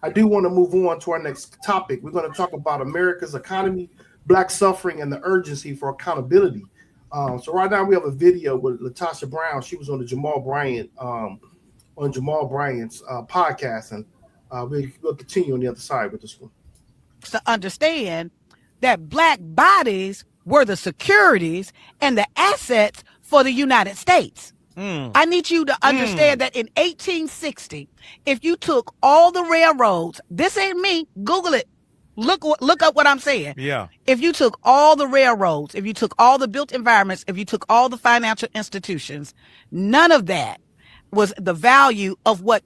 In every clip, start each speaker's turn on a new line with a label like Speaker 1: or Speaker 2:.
Speaker 1: I do want to move on to our next topic. We're going to talk about America's economy, Black suffering, and the urgency for accountability. So right now we have a video with Latasha Brown. She was on the Jamal Bryant on Jamal Bryant's podcast, and we'll continue on the other side with this one.
Speaker 2: To understand that Black bodies were the securities and the assets for the United States. I need you to understand that in 1860, if you took all the railroads, this ain't me, Google it. Look up what I'm saying.
Speaker 3: Yeah.
Speaker 2: If you took all the railroads, if you took all the built environments, if you took all the financial institutions, none of that was the value of what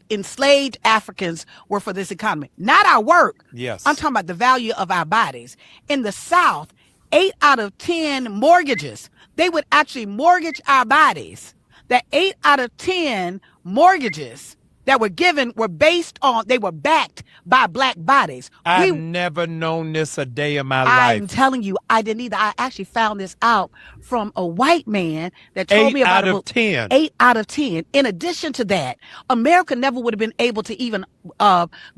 Speaker 2: enslaved Africans were for this economy. Not our work.
Speaker 3: Yes.
Speaker 2: I'm talking about the value of our bodies. In the South, 8 out of 10 mortgages, they would actually mortgage our bodies. That 8 out of 10 mortgages that were given were they were backed by Black bodies.
Speaker 3: I've never known this a day in my life.
Speaker 2: I'm telling you, I didn't either. I actually found this out from a white man that told me about
Speaker 3: 8 out of 10.
Speaker 2: 8 out of 10. In addition to that, America never would have been able to even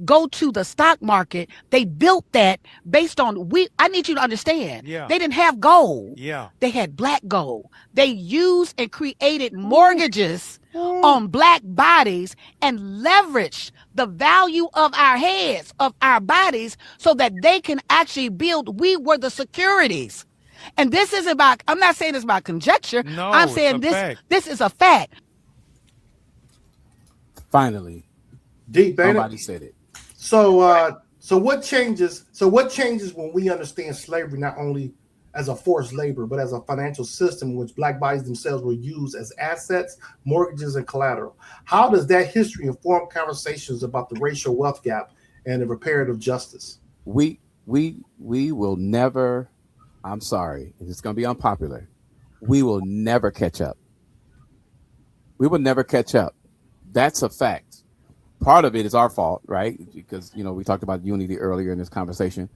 Speaker 2: go to the stock market. They built that based on I need you to understand.
Speaker 3: Yeah.
Speaker 2: They didn't have gold.
Speaker 3: Yeah.
Speaker 2: They had Black gold. They used and created mortgages on Black bodies and leveraged the value of our heads, of our bodies, so that they can actually build. We were the securities. And this is about, I'm not saying it's about conjecture.
Speaker 3: No,
Speaker 2: I'm saying this is a fact.
Speaker 4: Finally,
Speaker 1: Deep, ain't
Speaker 4: somebody
Speaker 1: it?
Speaker 4: said it.
Speaker 1: So what changes? So what changes when we understand slavery not only as a forced labor, but as a financial system in which Black bodies themselves were used as assets, mortgages, and collateral? How does that history inform conversations about the racial wealth gap and the reparative justice?
Speaker 4: We will never. I'm sorry, it's going to be unpopular. We will never catch up. We will never catch up. That's a fact. Part of it is our fault, right? Because we talked about unity earlier in this conversation.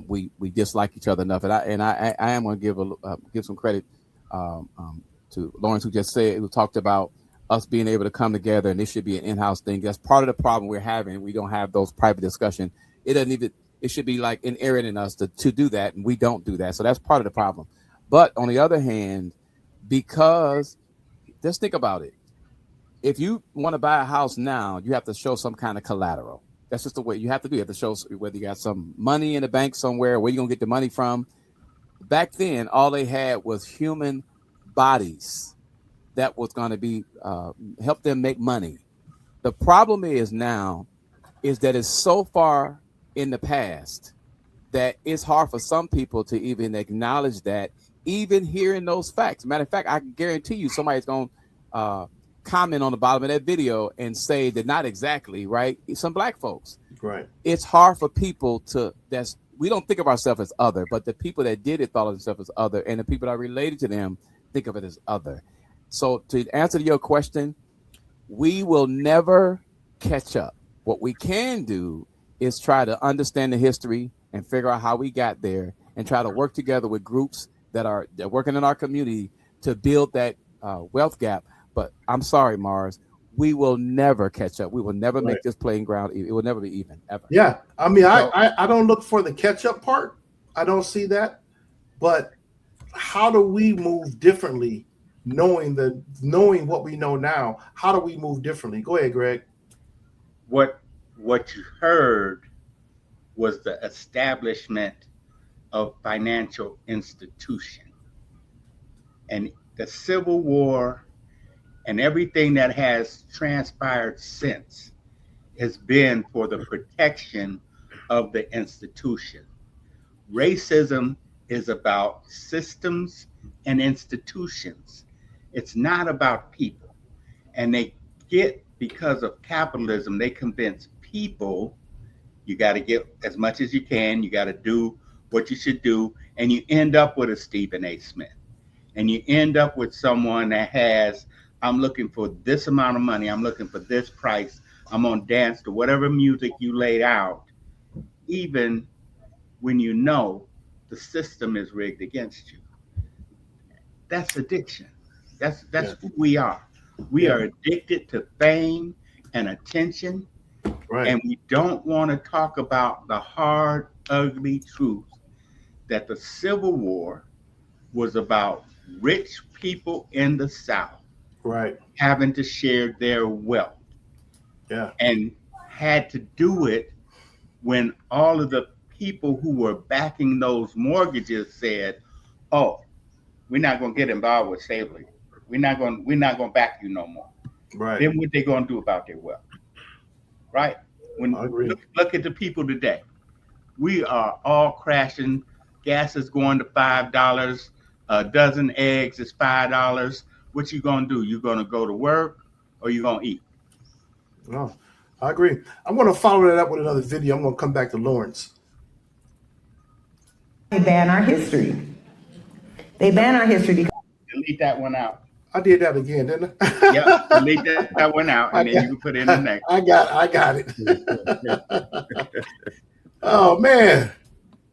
Speaker 4: We dislike each other enough, and I am going to give some credit to Lawrence, who talked about us being able to come together, and this should be an in-house thing. That's part of the problem we're having. We don't have those private discussions. It should be like inherent in us to do that, and we don't do that. So that's part of the problem. But on the other hand, because just think about it. If you want to buy a house now, you have to show some kind of collateral. That's just the way you have to do. You have to show whether you got some money in the bank somewhere, where you're going to get the money from. Back then, all they had was human bodies that was going to be help them make money. The problem is that it's so far in the past that it's hard for some people to even acknowledge that, even hearing those facts. Matter of fact, I can guarantee you somebody's going to comment on the bottom of that video and say that not exactly, right? Some Black folks.
Speaker 1: Right.
Speaker 4: It's hard for people we don't think of ourselves as other, but the people that did it thought of themselves as other, and the people that are related to them think of it as other. So to answer your question, we will never catch up. What we can do is try to understand the history and figure out how we got there, and try to work together with groups that are working in our community to build that wealth gap. But I'm sorry, Mars, we will never catch up. We will never make this playing ground. It will never be even, ever.
Speaker 1: Yeah. I mean, I don't look for the catch up part. I don't see that. But how do we move differently, knowing what we know now? How do we move differently? Go ahead, Greg.
Speaker 5: What you heard was the establishment of financial institution, and the Civil War and everything that has transpired since has been for the protection of the institution. Racism is about systems and institutions. It's not about people. And because of capitalism, they convince people you got to get as much as you can, you got to do what you should do, and you end up with a Stephen A. Smith. And you end up with someone that has, I'm looking for this amount of money, I'm looking for this price, I'm gonna dance to whatever music you laid out, even when you know the system is rigged against you. That's addiction. That's who we are. We are addicted to fame and attention,
Speaker 1: Right.
Speaker 5: And we don't want to talk about the hard, ugly truth that the Civil War was about rich people in the South
Speaker 1: Right.
Speaker 5: having to share their wealth.
Speaker 1: Yeah.
Speaker 5: And had to do it when all of the people who were backing those mortgages said, "Oh, we're not going to get involved with slavery. We're not going to back you no more."
Speaker 1: Right.
Speaker 5: Then what they going to do about their wealth? Right? When
Speaker 1: I agree.
Speaker 5: look at the people today. We are all crashing. Gas is going to $5. A dozen eggs is $5. What you going to do? You going to go to work or you going to eat?
Speaker 1: No, I agree. I'm going to follow that up with another video. I'm going to come back to Lawrence.
Speaker 6: They ban our history. They ban our history because
Speaker 5: Delete that one out.
Speaker 1: I did that again, didn't I?
Speaker 5: Yep, delete that one out, and then you can put in the next.
Speaker 1: I got it. Oh man.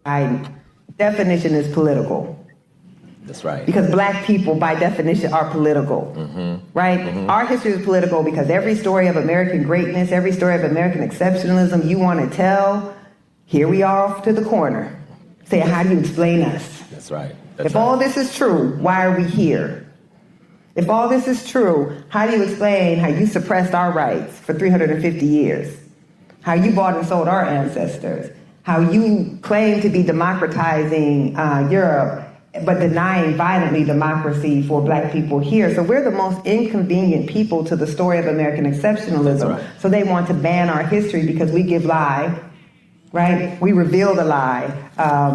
Speaker 6: by definition is political.
Speaker 7: That's right.
Speaker 6: Because black people, by definition, are political, right? Our history is political because every story of American greatness, every story of American exceptionalism you want to tell, here we are off to the corner. Say, how do you explain us?
Speaker 7: That's right. That's
Speaker 6: If
Speaker 7: right.
Speaker 6: all this is true, why are we here? If all this is true, how do you explain how you suppressed our rights for 350 years? How you bought and sold our ancestors? How you claim to be democratizing Europe, but denying violently democracy for black people here. So we're the most inconvenient people to the story of American exceptionalism.
Speaker 7: That's right.
Speaker 6: So they want to ban our history because we give lie, right? We reveal the lie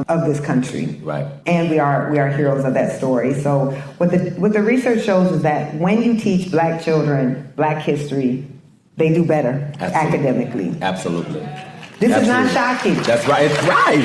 Speaker 6: of this country.
Speaker 7: Right.
Speaker 6: And we are heroes of that story. So what the research shows is that when you teach black children black history, they do better academically.
Speaker 7: Absolutely.
Speaker 6: This is not
Speaker 7: Absolutely.
Speaker 6: shocking.
Speaker 7: That's right. It's right.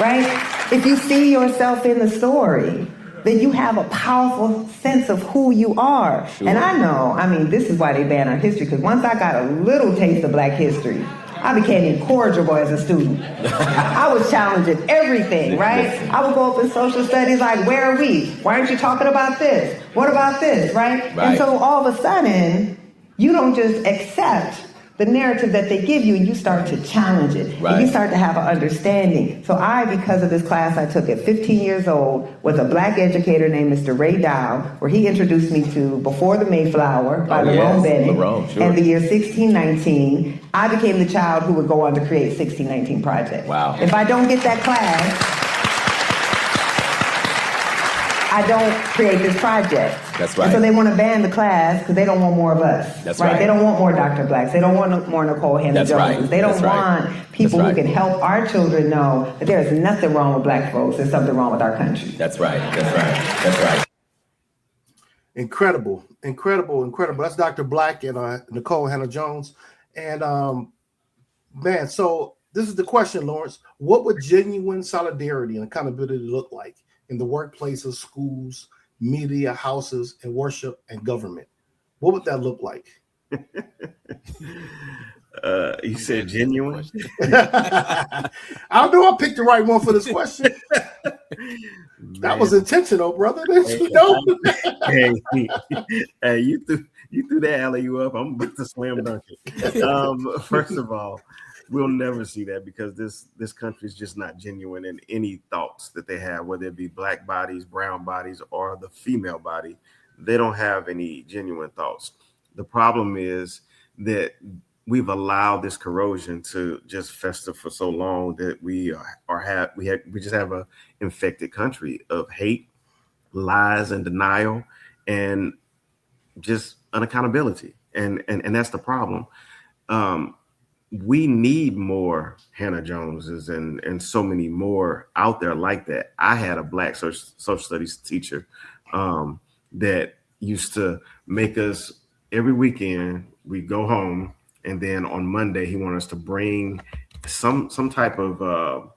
Speaker 6: Right? If you see yourself in the story, then you have a powerful sense of who you are.
Speaker 7: Sure.
Speaker 6: And I know, I mean, this is why they ban our history, because once I got a little taste of black history, I became incorrigible as a student. I was challenging everything, right? I would go up in social studies like, where are we? Why aren't you talking about this? What about this, right?
Speaker 7: Right.
Speaker 6: And so all of a sudden, you don't just accept the narrative that they give you, and you start to challenge it. And
Speaker 7: Right.
Speaker 6: you start to have an understanding. So I, because of this class I took at 15 years old with a black educator named Mr. Ray Dow, where he introduced me to Before the Mayflower by
Speaker 7: Oh,
Speaker 6: Lerone
Speaker 7: yes,
Speaker 6: Bennett,
Speaker 7: Lerone, sure.
Speaker 6: and the year 1619, I became the child who would go on to create 1619 Project.
Speaker 7: Wow.
Speaker 6: If I don't get that class, I don't create this project.
Speaker 7: That's right.
Speaker 6: And so they want to ban the class because they don't want more of us.
Speaker 7: That's right.
Speaker 6: They don't want more Dr. Blacks. They don't want more Nicole Hannah-Joneses.
Speaker 7: That's right.
Speaker 6: They don't
Speaker 7: That's right.
Speaker 6: want people
Speaker 7: That's
Speaker 6: who
Speaker 7: right.
Speaker 6: can help our children know that there is nothing wrong with black folks. There's something wrong with our country.
Speaker 7: That's right. That's right. That's right.
Speaker 1: Incredible. That's Dr. Black and Nicole Hannah-Jones. And man, so this is the question, Lawrence. What would genuine solidarity and accountability look like in the workplaces, schools, media, houses, and worship and government? What would that look like?
Speaker 8: You said genuine?
Speaker 1: I don't know. I picked the right one for this question. That was intentional, brother. You know?
Speaker 8: Hey, you threw that alley up. I'm about to slam dunk it. First of all, we'll never see that because this country is just not genuine in any thoughts that they have, whether it be black bodies, brown bodies, or the female body. They don't have any genuine thoughts. The problem is that we've allowed this corrosion to just fester for so long that we just have a infected country of hate, lies, and denial, and just unaccountability. And that's the problem. We need more Hannah Joneses and so many more out there like that. I had a black social studies teacher that used to make us every weekend. We go home, and then on Monday he wanted us to bring some type of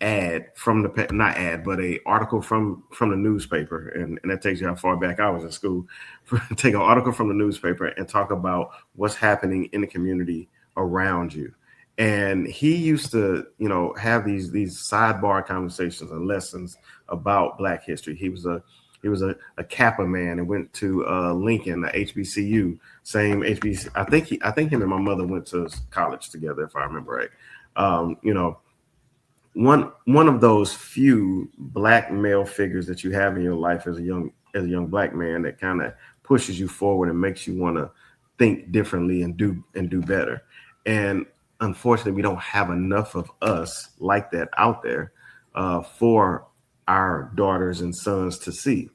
Speaker 8: ad from the not ad, but a article from the newspaper, and that takes you how far back I was in school. Take an article from the newspaper and talk about what's happening in the community around you. And he used to, have these sidebar conversations and lessons about Black history. He was He was a Kappa man and went to Lincoln, the HBCU, same HBC. I think him and my mother went to college together, if I remember right. You know, one of those few black male figures that you have in your life as a young black man that kind of pushes you forward and makes you want to think differently and do better. And unfortunately, we don't have enough of us like that out there for our daughters and sons to see.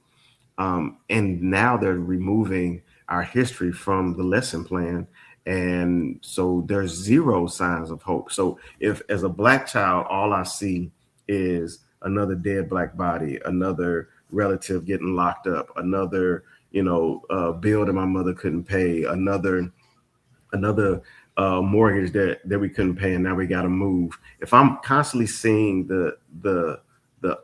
Speaker 8: And now they're removing our history from the lesson plan. And so there's zero signs of hope. So if as a black child, all I see is another dead black body, another relative getting locked up, another, bill that my mother couldn't pay, another mortgage that we couldn't pay, and now we got to move. If I'm constantly seeing the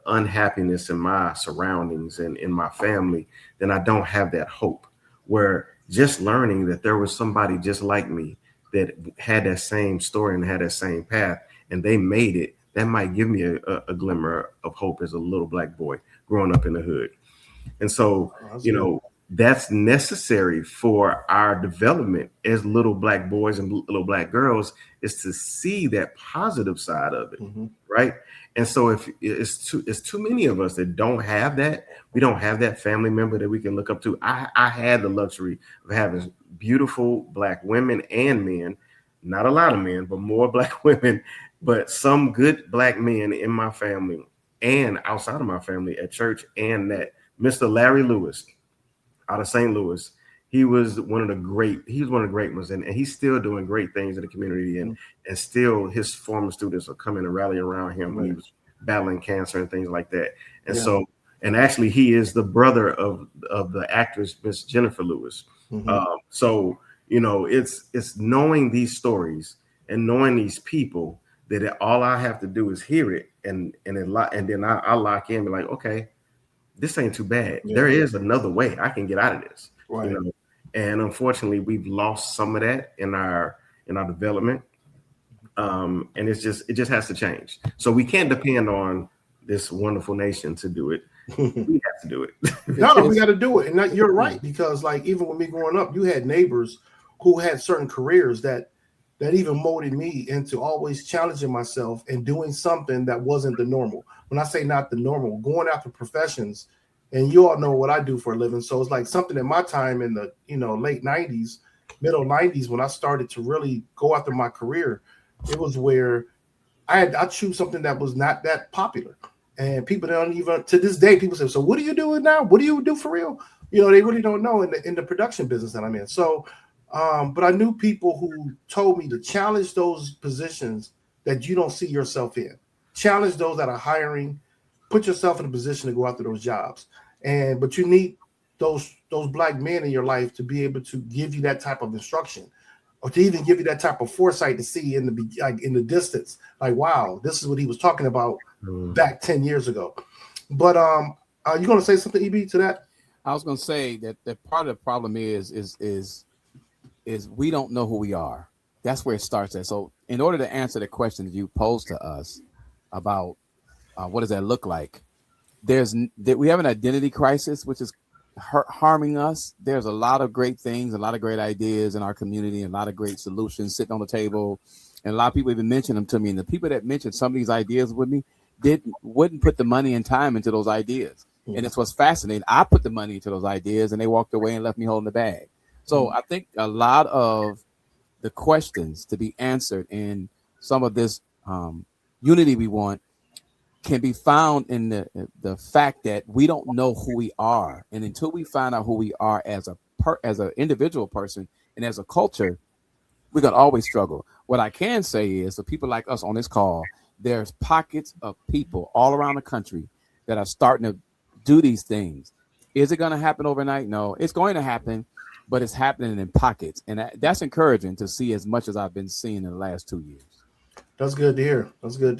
Speaker 8: unhappiness in my surroundings and in my family, then I don't have that hope. Where just learning that there was somebody just like me that had that same story and had that same path, and they made it, that might give me a glimmer of hope as a little black boy growing up in the hood. And so, that's necessary for our development as little black boys and little black girls, is to see that positive side of it, right? And so if it's too many of us that don't have that, we don't have that family member that we can look up to. I had the luxury of having beautiful black women and men, not a lot of men, but more black women, but some good black men in my family and outside of my family at church. And that Mr. Larry Lewis out of St. Louis, he was one of the great ones, and he's still doing great things in the community, and still his former students are coming and rallying around him when he was battling cancer and things like that. And so, and actually he is the brother of the actress Miss Jennifer Lewis. So, it's knowing these stories and knowing these people that all I have to do is hear it and then I lock in and be like, okay, this ain't too bad. There is another way I can get out of this. Right. And unfortunately, we've lost some of that in our development. And it just has to change. So we can't depend on this wonderful nation to do it. We have to do it.
Speaker 1: No, we got to do it. And you're right, because like even with me growing up, you had neighbors who had certain careers that even molded me into always challenging myself and doing something that wasn't the normal. When I say not the normal, going after professions, and you all know what I do for a living. So it's like something in my time in the late 90s, middle 90s, when I started to really go after my career, it was where I choose something that was not that popular. And people don't even, to this day, people say, so what are you doing now? What do you do for real? They really don't know in the production business that I'm in. So, but I knew people who told me to challenge those positions that you don't see yourself in. Challenge those that are hiring, put yourself in a position to go after those jobs. But you need those black men in your life to be able to give you that type of instruction, or to even give you that type of foresight to see in the distance, like, wow, this is what he was talking about back 10 years ago. But are you going to say something, EB, to that?
Speaker 4: I was going to say that part of the problem is we don't know who we are. That's where it starts at. So in order to answer the question that you posed to us about what does that look like, we have an identity crisis, which is harming us. There's a lot of great things, a lot of great ideas in our community, and a lot of great solutions sitting on the table. And a lot of people even mention them to me. And the people that mentioned some of these ideas with me wouldn't put the money and time into those ideas. And it's what's fascinating. I put the money into those ideas, and they walked away and left me holding the bag. So I think a lot of the questions to be answered in some of this unity we want can be found in the fact that we don't know who we are, and until we find out who we are as an individual person and as a culture, we're gonna always struggle. What I can say is, for people like us on this call, there's pockets of people all around the country that are starting to do these things. Is it going to happen overnight? No, it's going to happen, but it's happening in pockets, and that's encouraging to see, as much as I've been seeing in the last 2 years.
Speaker 1: That's good to hear. That's good to